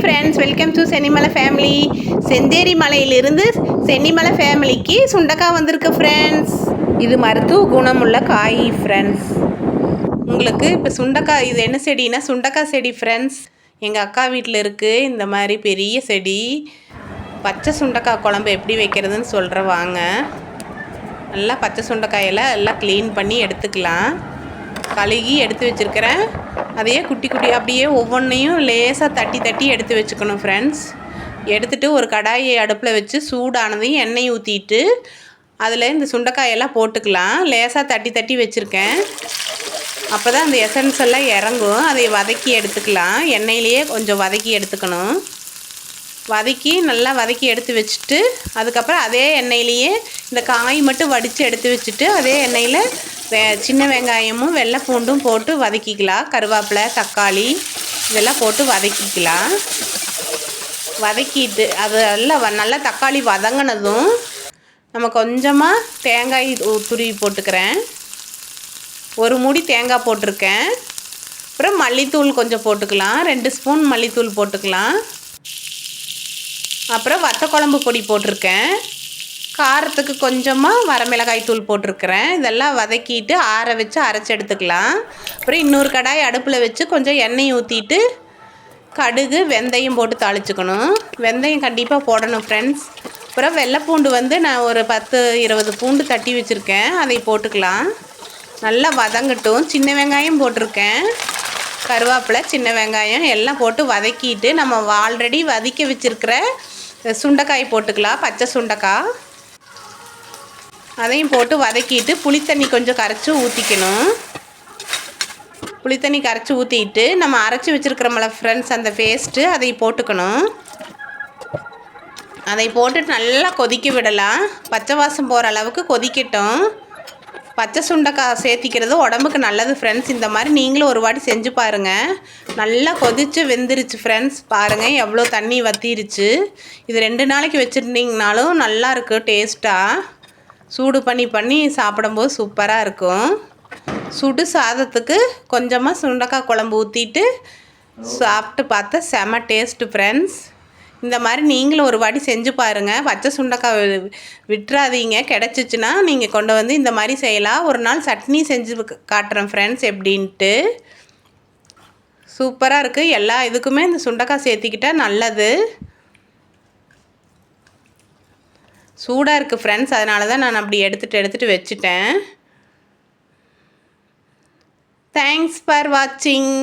Friends, welcome to Chennimalai family. Chanderi மலையிலிருந்து சென்னிமலை ஃபேமிலிக்கு சுண்டக்காய் வந்திருக்கு ஃப்ரெண்ட்ஸ். இது மருத்துவ குணமுள்ள காய் ஃப்ரெண்ட்ஸ். உங்களுக்கு இப்போ சுண்டக்காய், இது என்ன செடினா சுண்டக்காய் செடி ஃப்ரெண்ட்ஸ். எங்கள் அக்கா வீட்டில் இருக்குது இந்த மாதிரி பெரிய செடி. பச்சை சுண்டக்காய் குழம்பு எப்படி வைக்கிறதுன்னு சொல்கிறேன் வாங்க. நல்லா பச்சை சுண்டைக்காயெல்லாம் எல்லாம் க்ளீன் பண்ணி எடுத்துக்கலாம். கழுகி எடுத்து வச்சுருக்கிறேன். அதையே குட்டி குட்டி அப்படியே ஒவ்வொன்றையும் லேசாக தட்டி தட்டி எடுத்து வச்சுக்கணும் ஃப்ரெண்ட்ஸ். எடுத்துகிட்டு ஒரு கடாயை அடுப்பில் வச்சு சூடானதையும் எண்ணெய் ஊற்றிட்டு அதில் இந்த சுண்டைக்காயெல்லாம் போட்டுக்கலாம். லேசாக தட்டி தட்டி வச்சுருக்கேன். அப்போ தான் அந்த எசன்ஸ் எல்லாம் இறங்கும். அதை வதக்கி எடுத்துக்கலாம். எண்ணெயிலேயே கொஞ்சம் வதக்கி எடுத்துக்கணும். நல்லா வதக்கி எடுத்து வச்சுட்டு அதுக்கப்புறம் அதே எண்ணெயிலேயே இந்த காய் மட்டும் வடித்து எடுத்து வச்சுட்டு அதே எண்ணெயில் சின்ன வெங்காயமும் வெள்ளை பூண்டும் போட்டு வதக்கிக்கலாம். கருவேப்பிலை, தக்காளி இதெல்லாம் போட்டு வதக்கிக்கலாம். வதக்கிட்டு அது நல்லா தக்காளி வதங்கினதும் நம்ம கொஞ்சமாக தேங்காய் துருவி போட்டுக்கிறேன். ஒரு மூடி தேங்காய் போட்டிருக்கேன். அப்புறம் மல்லித்தூள் கொஞ்சம் போட்டுக்கலாம். 2 ஸ்பூன் மல்லித்தூள் போட்டுக்கலாம். அப்புறம் வத்தக்குழம்பு பொடி போட்டிருக்கேன். காரத்துக்கு கொஞ்சமாக வரமிளகாய் தூள் போட்டிருக்கிறேன். இதெல்லாம் வதக்கிட்டு ஆற வச்சு அரைச்சி எடுத்துக்கலாம். அப்புறம் இன்னொரு கடாய் அடுப்பில் வச்சு கொஞ்சம் எண்ணெய் ஊற்றிட்டு கடுகு வெந்தயம் போட்டு தாளிச்சுக்கணும். வெந்தயம் கண்டிப்பாக போடணும் ஃப்ரெண்ட்ஸ். அப்புறம் வெள்ளைப்பூண்டு நான் ஒரு 10-20 பூண்டு தட்டி வச்சுருக்கேன். அதை போட்டுக்கலாம். நல்லா வதங்கட்டும். சின்ன வெங்காயம் போட்டிருக்கேன். கருவேப்பிலை, சின்ன வெங்காயம் எல்லாம் போட்டு வதக்கிட்டு நம்ம ஆல்ரெடி வதக்கி வச்சுருக்கிற சுண்டைக்காய் போட்டுக்கலாம். பச்சை சுண்டைக்காய் அதையும் போட்டு வதக்கிட்டு புளித்தண்ணி கொஞ்சம் கரைச்சி ஊற்றிக்கணும். புளித்தண்ணி கரைச்சி ஊற்றிட்டு நம்ம அரைச்சி வச்சுருக்கிறோம்ல ஃப்ரெண்ட்ஸ், அந்த பேஸ்ட்டு அதை போட்டுக்கணும். அதை போட்டு நல்லா கொதிக்க விடலாம். பச்சை வாசம் போகிற அளவுக்கு கொதிக்கட்டும். பச்சை சுண்டைக்காய் சேர்த்திக்கிறது உடம்புக்கு நல்லது ஃப்ரெண்ட்ஸ். இந்த மாதிரி நீங்களும் ஒரு வாட்டி செஞ்சு பாருங்கள். நல்லா கொதித்து வெந்துருச்சு ஃப்ரெண்ட்ஸ். பாருங்கள் எவ்வளோ தண்ணி வற்றிருச்சு. இது 2 நாளைக்கு வச்சுருந்தீங்கனாலும் நல்லாயிருக்கு. டேஸ்ட்டாக சூடு பண்ணி சாப்பிடும்போது சூப்பராக இருக்கும். சுடு சாதத்துக்கு கொஞ்சமாக சுண்டைக்காய் குழம்பு ஊற்றிட்டு சாப்பிட்டு பார்த்தா செம டேஸ்ட்டு ஃப்ரெண்ட்ஸ். இந்த மாதிரி நீங்களும் ஒரு வாட்டி செஞ்சு பாருங்கள். பச்சை சுண்டைக்காய் விட்டுறாதீங்க. கிடச்சிச்சின்னா நீங்கள் கொண்டு வந்து இந்த மாதிரி செய்யலாம். ஒரு நாள் சட்னி செஞ்சு காட்டுறேன் ஃப்ரெண்ட்ஸ் எப்படின்ட்டு. சூப்பராக இருக்குது. எல்லா இதுக்குமே இந்த சுண்டைக்காய் சேர்த்திக்கிட்டால் நல்லது. சூடாக இருக்குது ஃப்ரெண்ட்ஸ். அதனால தான் நான் அப்படி எடுத்துகிட்டு வச்சுட்டேன். தேங்க்ஸ் ஃபார் வாட்சிங்.